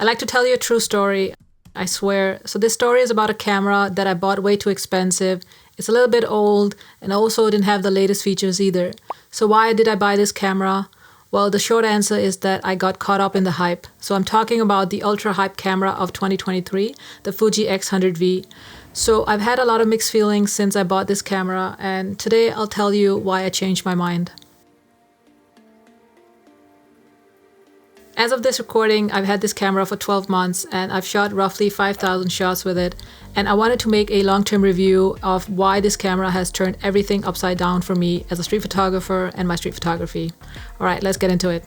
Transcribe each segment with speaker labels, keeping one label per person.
Speaker 1: I like to tell you a true story, I swear. So this story is about a camera that I bought way too expensive. It's a little bit old and also didn't have the latest features either. So why did I buy this camera? Well, the short answer is that I got caught up in the hype. So I'm talking about the ultra hype camera of 2023, the Fuji x100V. So I've had a lot of mixed feelings since I bought this camera, and today I'll tell you why I changed my mind. As of this recording, I've had this camera for 12 months and I've shot roughly 5,000 shots with it. And I wanted to make a long-term review of why this camera has turned everything upside down for me as a street photographer and my street photography. All right, let's get into it.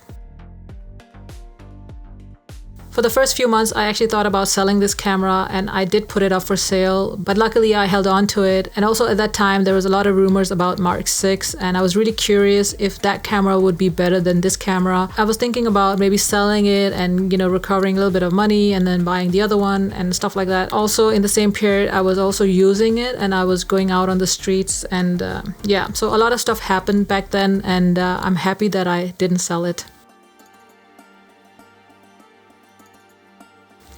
Speaker 1: For the first few months, I actually thought about selling this camera and I did put it up for sale, but luckily I held on to it. And also at that time, there was a lot of rumors about Mark 6 and I was really curious if that camera would be better than this camera. I was thinking about maybe selling it and, recovering a little bit of money and then buying the other one and stuff like that. Also in the same period, I was also using it and I was going out on the streets and yeah, so a lot of stuff happened back then and I'm happy that I didn't sell it.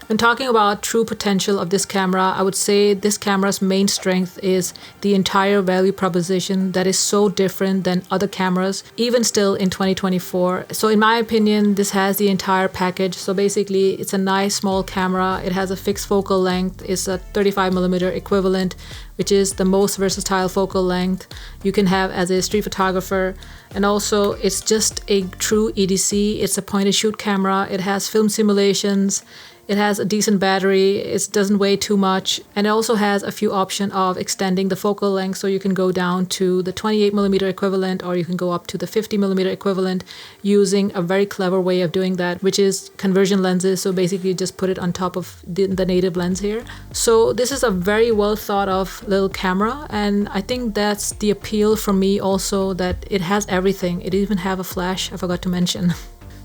Speaker 1: When talking about true potential of this camera, I would say this camera's main strength is the entire value proposition that is so different than other cameras, even still in 2024. So in my opinion, this has the entire package. So basically, it's a nice small camera. It has a fixed focal length. It's a 35mm equivalent, which is the most versatile focal length you can have as a street photographer. And also, it's just a true EDC. It's a point-and-shoot camera. It has film simulations. It has a decent battery, it doesn't weigh too much, and it also has a few options of extending the focal length, so you can go down to the 28mm equivalent or you can go up to the 50mm equivalent using a very clever way of doing that, which is conversion lenses. So basically you just put it on top of the native lens here. So this is a very well thought of little camera, and I think that's the appeal for me also, that it has everything. It even have a flash, I forgot to mention.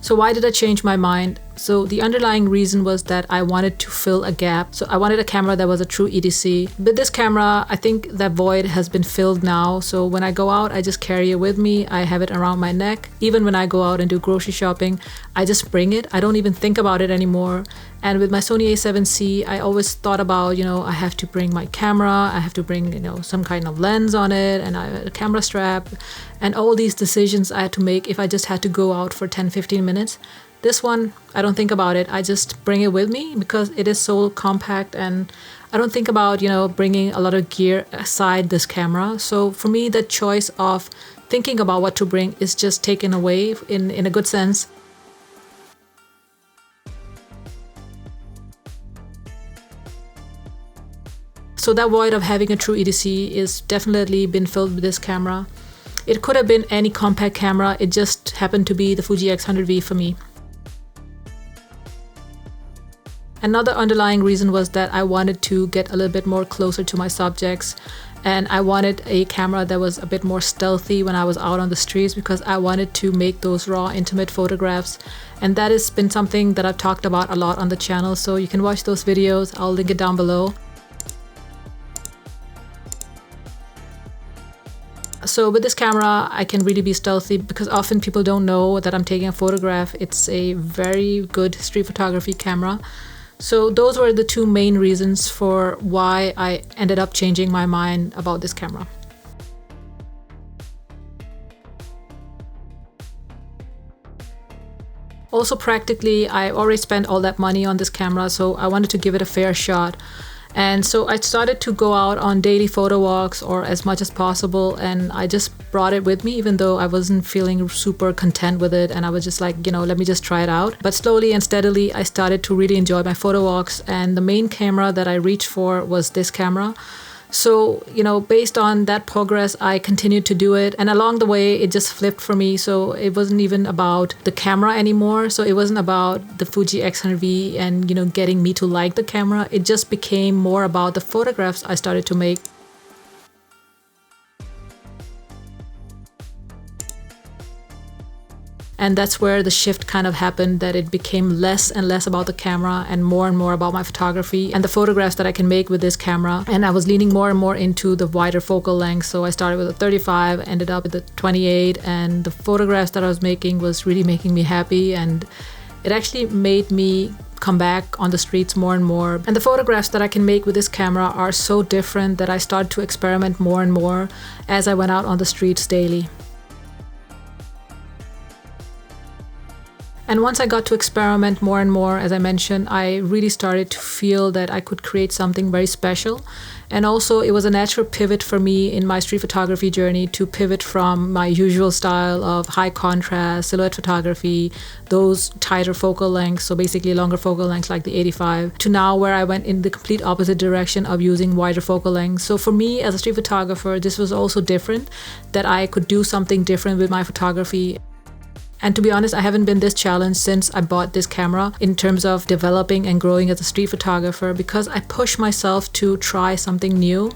Speaker 1: So why did I change my mind? So the underlying reason was that I wanted to fill a gap. So I wanted a camera that was a true EDC. With this camera, I think that void has been filled now. So when I go out, I just carry it with me. I have it around my neck. Even when I go out and do grocery shopping, I just bring it. I don't even think about it anymore. And with my Sony A7C, I always thought about, I have to bring my camera, I have to bring, some kind of lens on it, and a camera strap, and all these decisions I had to make if I just had to go out for 10-15 minutes. This one, I don't think about it. I just bring it with me because it is so compact, and I don't think about, bringing a lot of gear aside this camera. So for me, the choice of thinking about what to bring is just taken away in a good sense. So that void of having a true EDC is definitely been filled with this camera. It could have been any compact camera, it just happened to be the Fuji x100V for me. Another underlying reason was that I wanted to get a little bit more closer to my subjects, and I wanted a camera that was a bit more stealthy when I was out on the streets because I wanted to make those raw, intimate photographs. And that has been something that I've talked about a lot on the channel, so you can watch those videos. I'll link it down below. So with this camera, I can really be stealthy because often people don't know that I'm taking a photograph. It's a very good street photography camera. So those were the two main reasons for why I ended up changing my mind about this camera. Also practically, I already spent all that money on this camera, so I wanted to give it a fair shot. And so I started to go out on daily photo walks or as much as possible, and I just brought it with me even though I wasn't feeling super content with it, and I was just like, let me just try it out. But slowly and steadily I started to really enjoy my photo walks, and the main camera that I reached for was this camera. So, based on that progress, I continued to do it. And along the way, it just flipped for me. So it wasn't even about the camera anymore. So it wasn't about the Fuji x100V and, getting me to like the camera. It just became more about the photographs I started to make. And that's where the shift kind of happened, that it became less and less about the camera and more about my photography and the photographs that I can make with this camera. And I was leaning more and more into the wider focal length. So I started with a 35, ended up with a 28, and the photographs that I was making was really making me happy. And it actually made me come back on the streets more and more. And the photographs that I can make with this camera are so different that I started to experiment more and more as I went out on the streets daily. And once I got to experiment more and more, as I mentioned, I really started to feel that I could create something very special. And also it was a natural pivot for me in my street photography journey to pivot from my usual style of high contrast, silhouette photography, those tighter focal lengths, so basically longer focal lengths like the 85, to now where I went in the complete opposite direction of using wider focal lengths. So for me as a street photographer, this was also different, that I could do something different with my photography. And to be honest, I haven't been this challenged since I bought this camera in terms of developing and growing as a street photographer, because I pushed myself to try something new.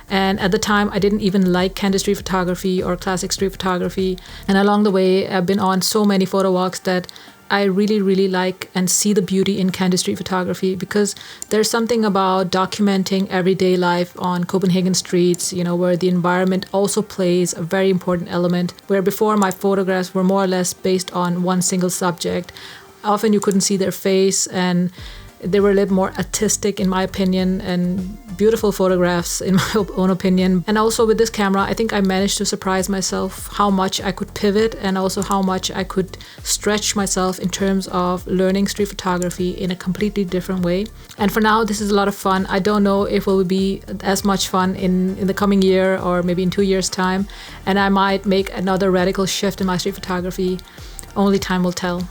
Speaker 1: And at the time, I didn't even like candid street photography or classic street photography. And along the way, I've been on so many photo walks that I really like and see the beauty in candid street photography, because there's something about documenting everyday life on Copenhagen streets, you know, where the environment also plays a very important element, where before my photographs were more or less based on one single subject. Often you couldn't see their face, and they were a little more artistic in my opinion, and beautiful photographs in my own opinion. And also with this camera, I think I managed to surprise myself how much I could pivot and also how much I could stretch myself in terms of learning street photography in a completely different way. And for now, this is a lot of fun. I don't know if it will be as much fun in the coming year or maybe in 2 years' time. And I might make another radical shift in my street photography. Only time will tell.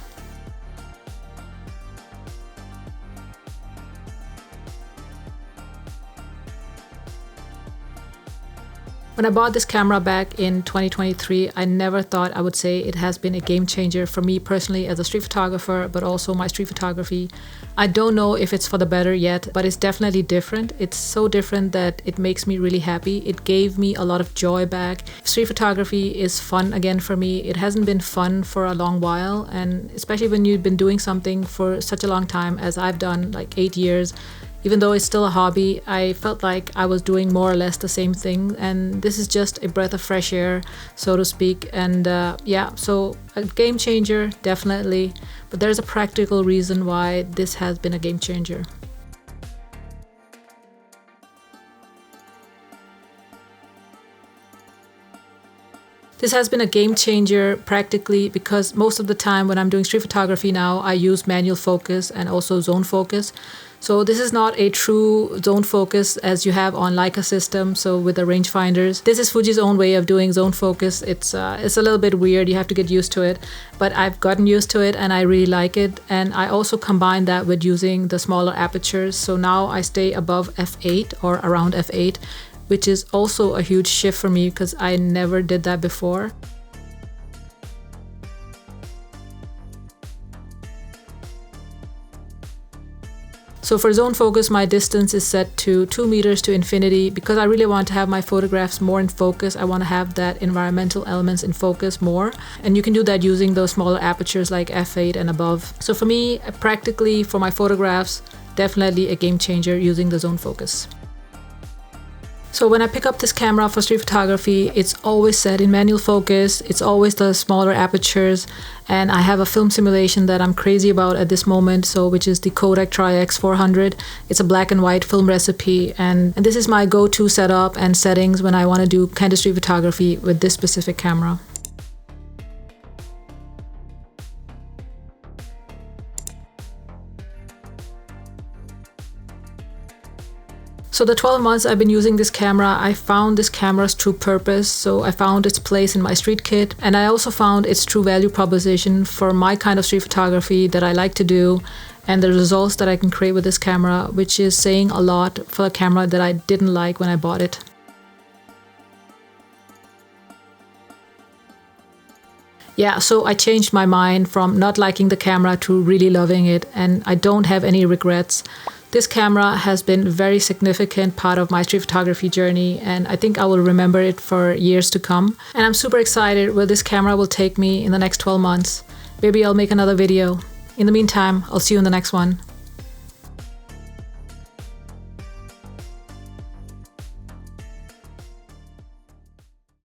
Speaker 1: When I bought this camera back in 2023, I never thought I would say it has been a game changer for me personally as a street photographer, but also my street photography. I don't know if it's for the better yet, but it's definitely different. It's so different that it makes me really happy. It gave me a lot of joy back. Street photography is fun again for me. It hasn't been fun for a long while, and especially when you've been doing something for such a long time as I've done, like 8 years. Even though it's still a hobby, I felt like I was doing more or less the same thing, and this is just a breath of fresh air, so to speak. And yeah, so a game changer, definitely, but there's a practical reason why this has been a game changer. This has been a game changer practically because most of the time when I'm doing street photography now, I use manual focus and also zone focus. So this is not a true zone focus as you have on Leica system, so with the rangefinders. This is Fuji's own way of doing zone focus. It's a little bit weird, you have to get used to it, but I've gotten used to it and I really like it. And I also combine that with using the smaller apertures. So now I stay above f8 or around f8, which is also a huge shift for me because I never did that before. So for zone focus, my distance is set to 2 meters to infinity because I really want to have my photographs more in focus. I want to have that environmental elements in focus more. And you can do that using those smaller apertures like f8 and above. So for me, practically for my photographs, definitely a game changer using the zone focus. So when I pick up this camera for street photography, it's always set in manual focus, it's always the smaller apertures, and I have a film simulation that I'm crazy about at this moment, so which is the Kodak Tri-X400. It's a black and white film recipe, and this is my go-to setup and settings when I want to do candid street photography with this specific camera. So the 12 months I've been using this camera, I found this camera's true purpose. So I found its place in my street kit, and I also found its true value proposition for my kind of street photography that I like to do, and the results that I can create with this camera, which is saying a lot for a camera that I didn't like when I bought it. Yeah, so I changed my mind from not liking the camera to really loving it, and I don't have any regrets. This camera has been a very significant part of my street photography journey, and I think I will remember it for years to come. And I'm super excited where this camera will take me in the next 12 months. Maybe I'll make another video. In the meantime, I'll see you in the next one.